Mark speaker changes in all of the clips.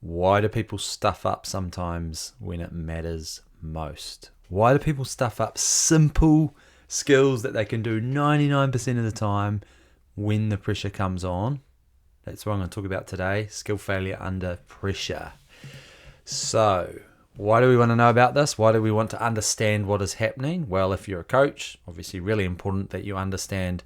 Speaker 1: Why do people stuff up sometimes when it matters most? Why do people stuff up simple skills that they can do 99% of the time when the pressure comes on? That's what I'm going to talk about today, skill failure under pressure. So, why do we want to know about this? Why do we want to understand what is happening? Well, if you're a coach, obviously really important that you understand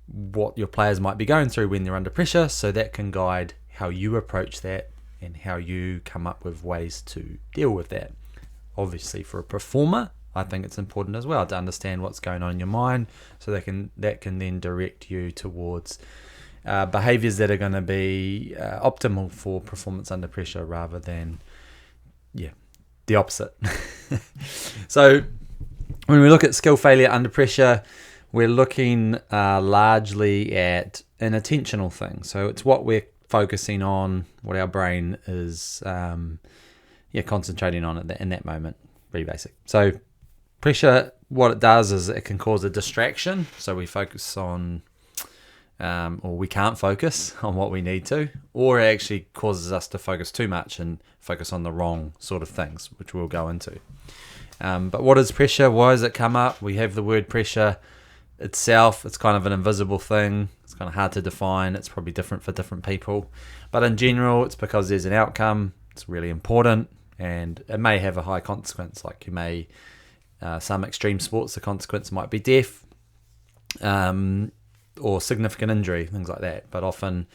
Speaker 1: what your players might be going through when they're under pressure, so that can guide how you approach that and how you come up with ways to deal with that. Obviously, for a performer, I think it's important as well to understand what's going on in your mind, so that can then direct you towards behaviors that are going to be optimal for performance under pressure, rather than the opposite. So when we look at skill failure under pressure, we're looking largely at an attentional thing. So it's what we're focusing on, what our brain is concentrating on in that moment. Pretty basic. So pressure, what it does is it can cause a distraction. So we focus on, or we can't focus on what we need to, or it actually causes us to focus too much and focus on the wrong sort of things, which we'll go into. But what is pressure? Why does it come up? We have the word pressure itself. It's kind of an invisible thing. It's kind of hard to define. It's probably different for different people. But in general, it's because there's an outcome. It's really important, and it may have a high consequence. Like some extreme sports, the consequence might be death, or significant injury, things like that. But often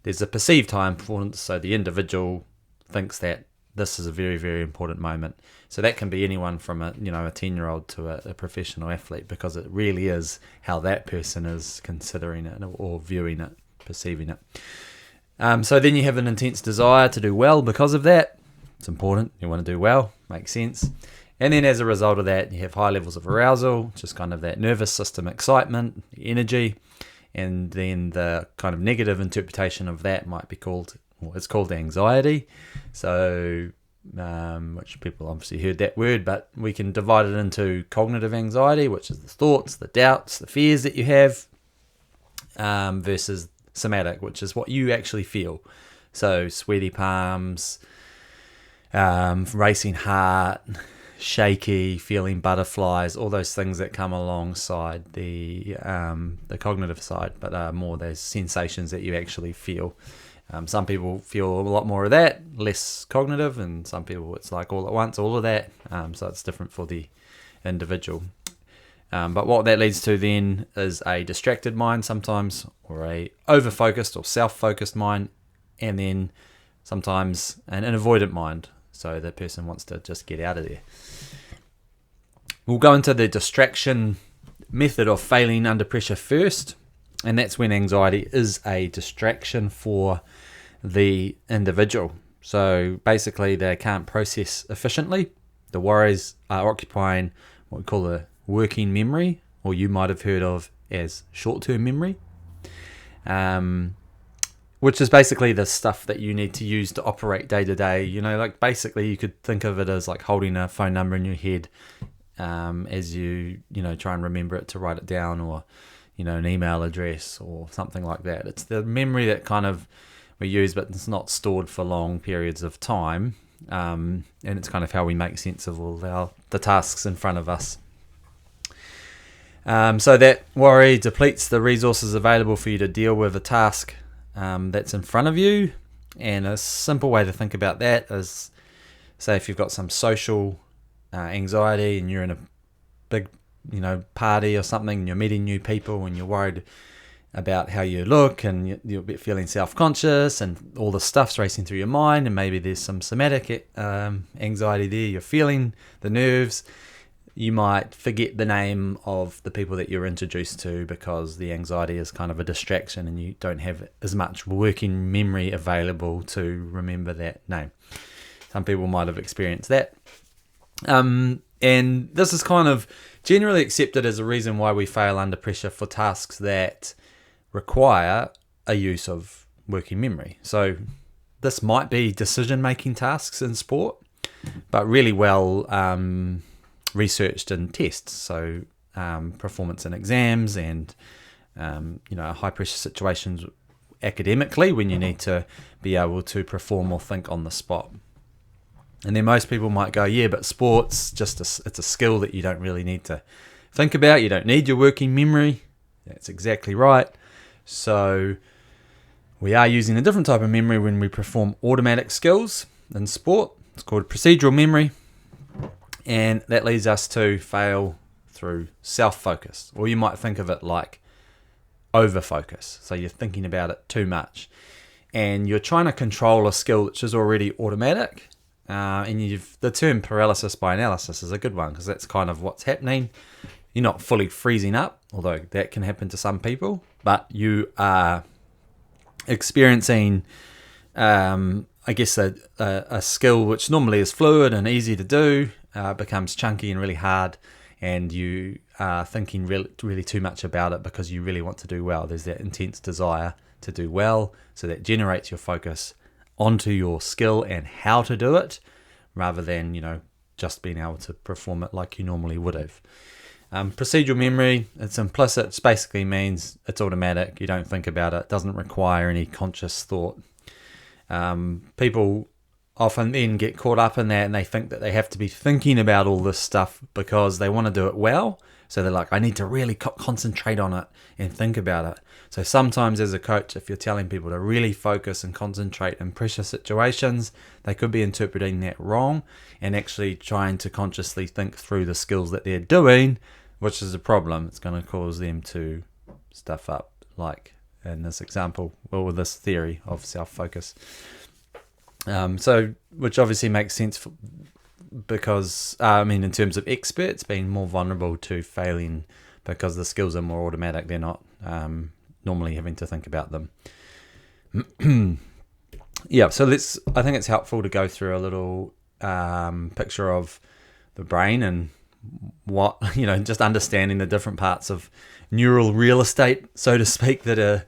Speaker 1: there's a perceived high importance, so the individual thinks that this is a very, very important moment. So that can be anyone from a 10-year-old to a professional athlete, because it really is how that person is considering it or viewing it, perceiving it. So then you have an intense desire to do well because of that. It's important. You want to do well. Makes sense. And then as a result of that, you have high levels of arousal, just kind of that nervous system excitement, energy. And then the kind of negative interpretation of that might be called, it's called anxiety. So, which people obviously heard that word, but we can divide it into cognitive anxiety, which is the thoughts, the doubts, the fears that you have, versus somatic, which is what you actually feel. So sweaty palms, racing heart, shaky, feeling butterflies, all those things that come alongside the cognitive side, but more those sensations that you actually feel. Some people feel a lot more of that, less cognitive, and some people it's like all at once, all of that. So it's different for the individual. But what that leads to then is a distracted mind sometimes, or a over-focused or self-focused mind, and then sometimes an avoidant mind. So the person wants to just get out of there. We'll go into the distraction method of failing under pressure first. And that's when anxiety is a distraction for the individual. So basically they can't process efficiently. The worries are occupying what we call a working memory, or you might have heard of as short-term memory, which is basically the stuff that you need to use to operate day to day. Like basically you could think of it as like holding a phone number in your head as you try and remember it to write it down, or an email address or something like that. It's the memory that kind of we use, but it's not stored for long periods of time. And it's kind of how we make sense of all the tasks in front of us. So that worry depletes the resources available for you to deal with a task that's in front of you. And a simple way to think about that is, say if you've got some social anxiety and you're in a big party or something, and you're meeting new people and you're worried about how you look, and you're a bit feeling self-conscious, and all the stuff's racing through your mind, and maybe there's some somatic anxiety there, you're feeling the nerves, you might forget the name of the people that you're introduced to, because the anxiety is kind of a distraction and you don't have as much working memory available to remember that name. Some people might have experienced that. And this is kind of generally accepted as a reason why we fail under pressure for tasks that require a use of working memory. So this might be decision-making tasks in sport, but really well researched in tests. So performance in exams and high-pressure situations academically when you need to be able to perform or think on the spot. And then most people might go, yeah, but sports, it's a skill that you don't really need to think about. You don't need your working memory. That's exactly right. So we are using a different type of memory when we perform automatic skills in sport. It's called procedural memory. And that leads us to fail through self-focus. Or you might think of it like over-focus. So you're thinking about it too much. And you're trying to control a skill which is already automatic. And the term paralysis by analysis is a good one because that's kind of what's happening. You're not fully freezing up, although that can happen to some people, but you are experiencing, I guess, a skill which normally is fluid and easy to do, becomes chunky and really hard, and you are thinking really too much about it because you really want to do well. There's that intense desire to do well, so that generates your focus onto your skill and how to do it, rather than, just being able to perform it like you normally would have. Procedural memory, it's implicit. It basically means it's automatic. You don't think about it. It doesn't require any conscious thought. People often then get caught up in that and they think that they have to be thinking about all this stuff because they want to do it well. So they're like, I need to really concentrate on it and think about it. So sometimes as a coach, if you're telling people to really focus and concentrate in pressure situations, they could be interpreting that wrong and actually trying to consciously think through the skills that they're doing, which is a problem. It's going to cause them to stuff up, like in this example, or with this theory of self-focus. Which obviously makes sense because, in terms of experts being more vulnerable to failing because the skills are more automatic, they're not normally having to think about them. Yeah, so I think it's helpful to go through a little picture of the brain and what, just understanding the different parts of neural real estate, so to speak, that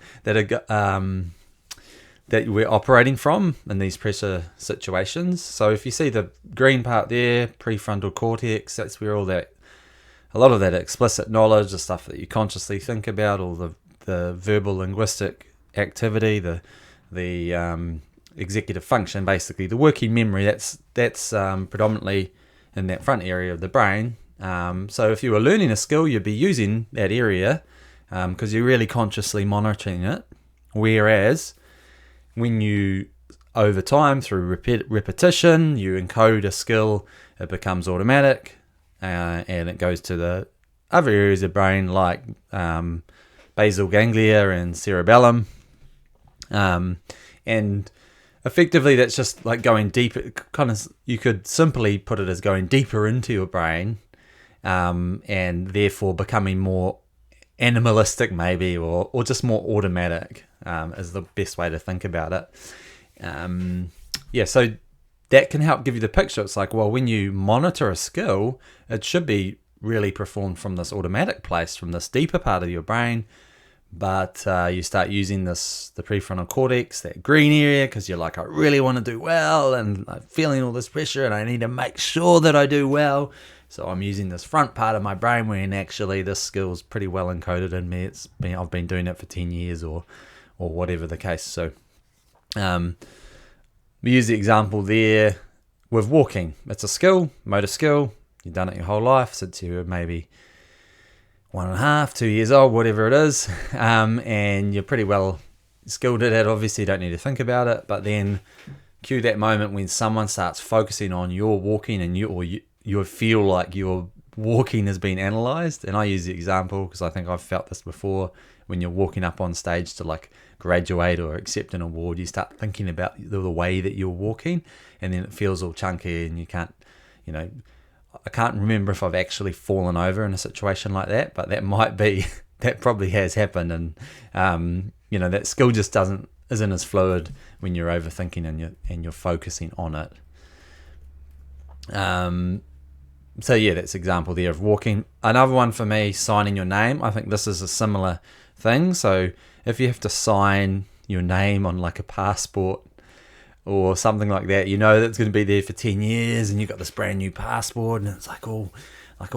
Speaker 1: we're operating from in these pressure situations. So if you see the green part there, prefrontal cortex, that's where a lot of that explicit knowledge, the stuff that you consciously think about, all the verbal linguistic activity, the executive function, basically the working memory, that's predominantly in that front area of the brain. So if you were learning a skill, you'd be using that area because you're really consciously monitoring it. Whereas when you, over time, through repetition, you encode a skill, it becomes automatic, and it goes to the other areas of brain like basal ganglia and cerebellum. And effectively, that's just like going deeper. You could simply put it as going deeper into your brain, and therefore becoming more animalistic, maybe, or just more automatic. Is the best way to think about it. So that can help give you the picture. It's like, well, when you monitor a skill, it should be really performed from this automatic place, from this deeper part of your brain. But you start using the prefrontal cortex, that green area, because you're like, I really want to do well, and I'm feeling all this pressure, and I need to make sure that I do well. So I'm using this front part of my brain when actually this skill's pretty well encoded in me. I've been doing it for 10 years or whatever the case. So we use the example there with walking. It's a skill, motor skill. You've done it your whole life since you were maybe 1.5, 2 years old, whatever it is. And you're pretty well skilled at it. Obviously, you don't need to think about it. But then cue that moment when someone starts focusing on your walking and you feel like your walking has been analysed. And I use the example because I think I've felt this before. When you're walking up on stage to like graduate or accept an award, you start thinking about the way that you're walking, and then it feels all chunky and you can't, I can't remember if I've actually fallen over in a situation like that, but that probably has happened. And, that skill just isn't as fluid when you're overthinking and you're focusing on it. So yeah, that's an example there of walking. Another one for me, signing your name. I think this is a similar thing. So if you have to sign your name on like a passport or something like that, that's going to be there for 10 years, and you've got this brand new passport, and it's like all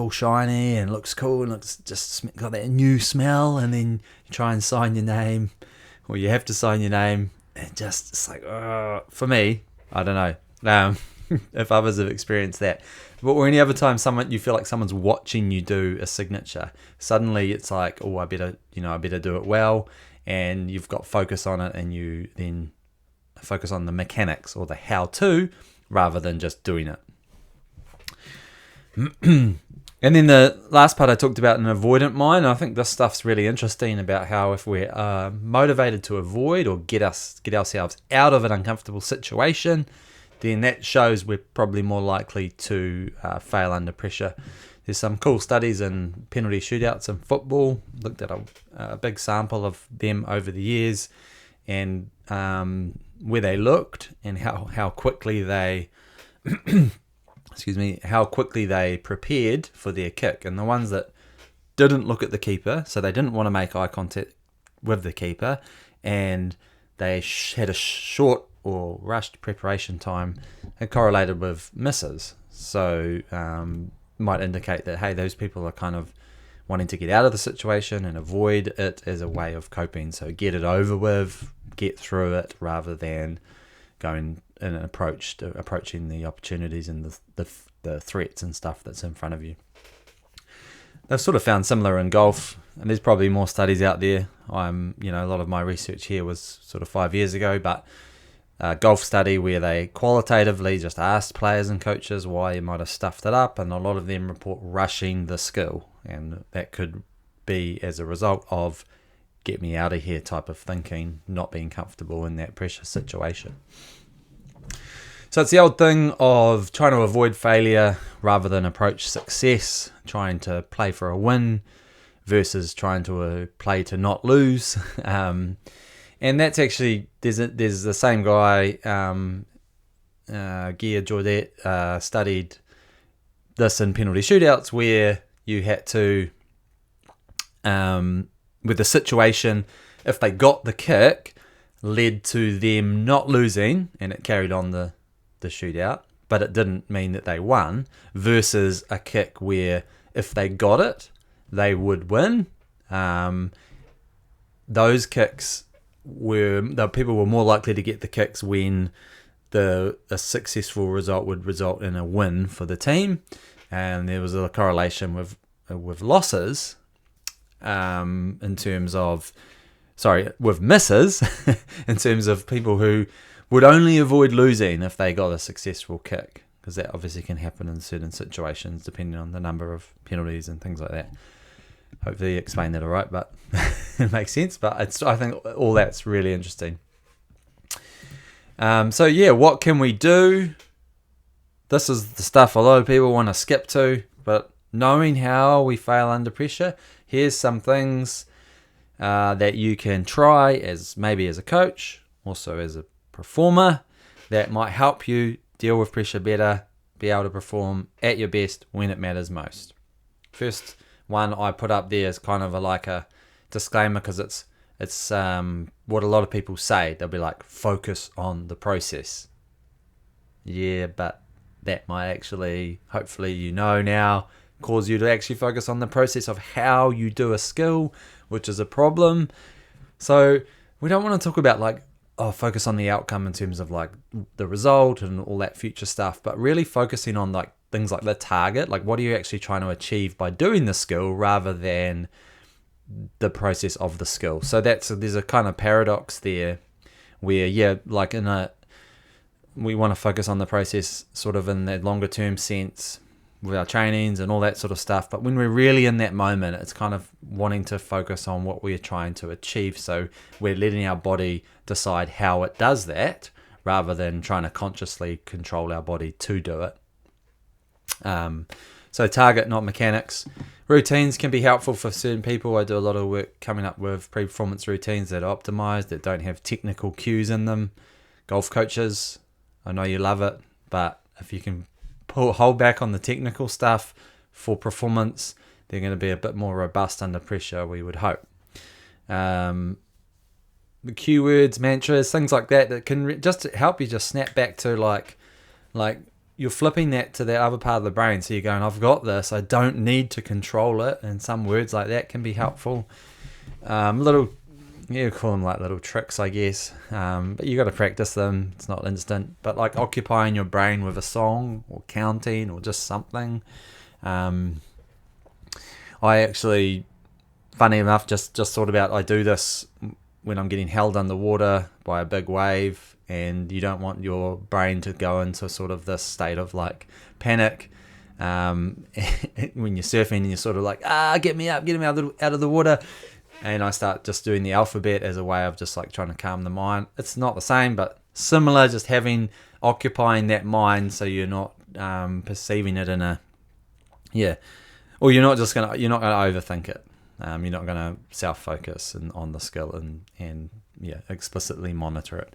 Speaker 1: shiny and looks cool, and looks just got that new smell, and then you try and sign your name or you have to sign your name. And just, it's like, for me, I don't know. If others have experienced that. But or any other time you feel like someone's watching you do a signature, suddenly it's like, oh, I better do it well, and you've got focus on it, and you then focus on the mechanics or the how-to rather than just doing it. And then the last part I talked about an avoidant mind. I think this stuff's really interesting about how if we're motivated to avoid or get ourselves out of an uncomfortable situation, then that shows we're probably more likely to fail under pressure. There's some cool studies in penalty shootouts in football. Looked at a big sample of them over the years, and where they looked and how quickly they how quickly they prepared for their kick. And the ones that didn't look at the keeper, so they didn't want to make eye contact with the keeper, and they had a short or rushed preparation time, it correlated with misses. So might indicate that, hey, those people are kind of wanting to get out of the situation and avoid it as a way of coping. So get it over with, get through it, rather than going in an approaching the opportunities and the threats and stuff that's in front of you. They've sort of found similar in golf, and there's probably more studies out there. A lot of my research here was sort of 5 years ago, but a golf study where they qualitatively just asked players and coaches why you might have stuffed it up, and a lot of them report rushing the skill, and that could be as a result of get me out of here type of thinking, not being comfortable in that pressure situation. So it's the old thing of trying to avoid failure rather than approach success, trying to play for a win versus trying to play to not lose. And that's actually, there's the same guy, Guy Jordet, studied this in penalty shootouts where you had to, with the situation, if they got the kick, led to them not losing, and it carried on the shootout, but it didn't mean that they won, versus a kick where if they got it, they would win. Those kicks people were more likely to get the kicks when a successful result would result in a win for the team, and there was a correlation with losses with misses in terms of people who would only avoid losing if they got a successful kick, because that obviously can happen in certain situations depending on the number of penalties and things like that. Hopefully you explained that all right, but it makes sense. But I think all that's really interesting. What can we do? This is the stuff a lot of people want to skip to, but knowing how we fail under pressure, here's some things that you can try maybe as a coach, also as a performer, that might help you deal with pressure better, be able to perform at your best when it matters most. First one I put up there is kind of like a disclaimer, because it's what a lot of people say. They'll be like, focus on the process. Yeah, but that might actually, hopefully now, cause you to actually focus on the process of how you do a skill, which is a problem. So we don't want to talk about focus on the outcome in terms of like the result and all that future stuff, but really focusing on like things like the target, like what are you actually trying to achieve by doing the skill rather than the process of the skill. So there's a kind of paradox there where, we want to focus on the process sort of in the longer term sense with our trainings and all that sort of stuff. But when we're really in that moment, it's kind of wanting to focus on what we're trying to achieve. So we're letting our body decide how it does that rather than trying to consciously control our body to do it. So target, not mechanics. Routines can be helpful for certain people. I do a lot of work coming up with pre-performance routines that are optimized, that don't have technical cues in them. Golf coaches, I know you love it, but if you can hold back on the technical stuff for performance, they're going to be a bit more robust under pressure, we would hope. The keywords, mantras, things like that can just help you just snap back to like you're flipping that to the other part of the brain. So you're going, I've got this, I don't need to control it. And some words like that can be helpful. Little you call them like little tricks, I guess. But you got to practice them. It's not instant. But like occupying your brain with a song or counting or just something. I actually, funny enough, just thought about, I do this when I'm getting held underwater by a big wave, and you don't want your brain to go into sort of this state of like panic. When you're surfing and you're sort of like, get me out of the water. And I start just doing the alphabet as a way of just like trying to calm the mind. It's not the same, but similar, just occupying that mind so you're not perceiving it in a, or you're not going to overthink it. You're not going to self-focus on the skill and explicitly monitor it.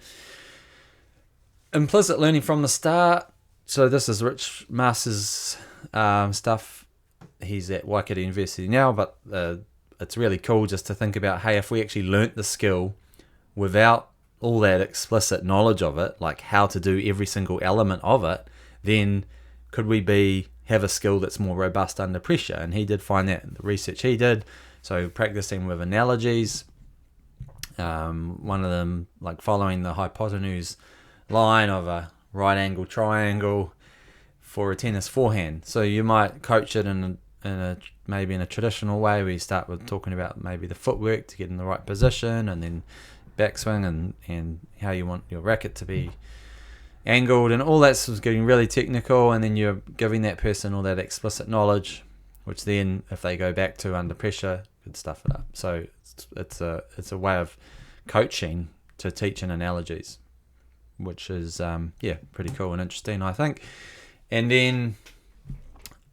Speaker 1: Implicit learning from the start. So this is Rich Masters' stuff. He's at Waikato University now, but it's really cool just to think about, hey, if we actually learnt the skill without all that explicit knowledge of it, like how to do every single element of it, then could we have a skill that's more robust under pressure? And he did find that in the research he did. So practicing with analogies, one of them like following the hypotenuse line of a right angle triangle for a tennis forehand. So you might coach it in a traditional way, where you start with talking about maybe the footwork to get in the right position, and then backswing and how you want your racket to be angled, and all that's getting really technical, and then you're giving that person all that explicit knowledge, which then if they go back to under pressure could stuff it up. So it's a way of coaching to teaching analogies, which is pretty cool and interesting, I think. And then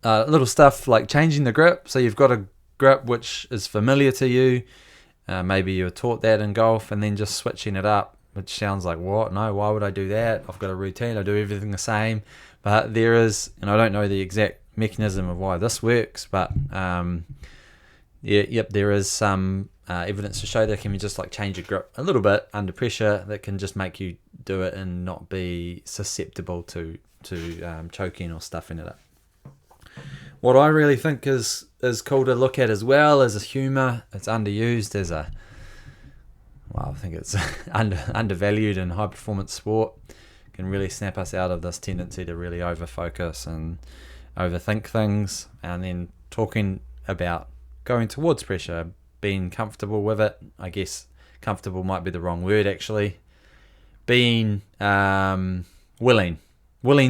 Speaker 1: little stuff like changing the grip. So you've got a grip which is familiar to you. Maybe you were taught that in golf, and then just switching it up, which sounds like, what? No, why would I do that? I've got a routine. I do everything the same. But there is, and I don't know the exact mechanism of why this works, but there is some evidence to show that can be just like change your grip a little bit under pressure, that can just make you do it and not be susceptible to choking or stuffing it up. What I really think is cool to look at as well as a humour. It's underused as I think it's undervalued in high performance sport. It can really snap us out of this tendency to really overfocus and overthink things, and then talking about going towards pressure, being comfortable with it. I guess comfortable might be the wrong word, actually. Being willing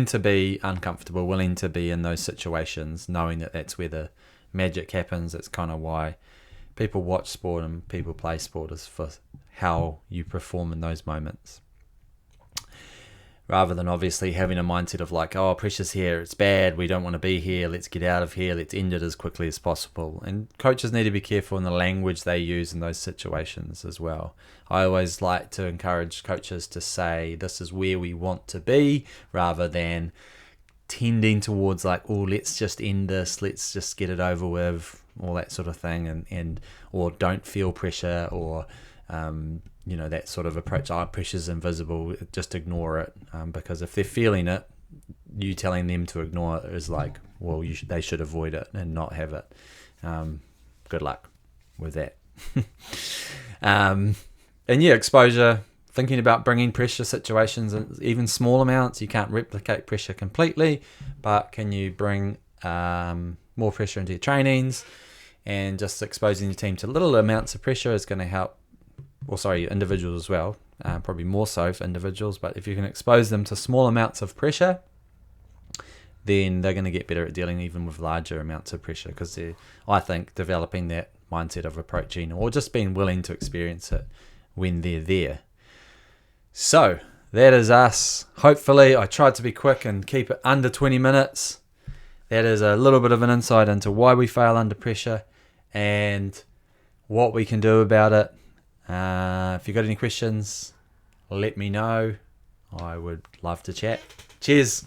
Speaker 1: to be uncomfortable, willing to be in those situations, knowing that that's where the magic happens. That's kind of why people watch sport and people play sport, is for how you perform in those moments. Rather than obviously having a mindset of like, oh, pressure's here, it's bad, we don't want to be here, let's get out of here, let's end it as quickly as possible. And coaches need to be careful in the language they use in those situations as well. I always like to encourage coaches to say, this is where we want to be, rather than tending towards like, oh, let's just end this, let's just get it over with, all that sort of thing, and or don't feel pressure, or that sort of approach. Pressure's invisible, just ignore it, because if they're feeling it, you telling them to ignore it is like, well, they should avoid it and not have it. Good luck with that. Exposure, thinking about bringing pressure situations, even small amounts. You can't replicate pressure completely, but can you bring more pressure into your trainings? And just exposing your team to little amounts of pressure is going to help. Individuals as well, probably more so for individuals, but if you can expose them to small amounts of pressure, then they're going to get better at dealing even with larger amounts of pressure, because they're, I think, developing that mindset of approaching, or just being willing to experience it when they're there. So that is us. Hopefully I tried to be quick and keep it under 20 minutes. That is a little bit of an insight into why we fail under pressure and what we can do about it. If you've got any questions, let me know. I would love to chat. Cheers.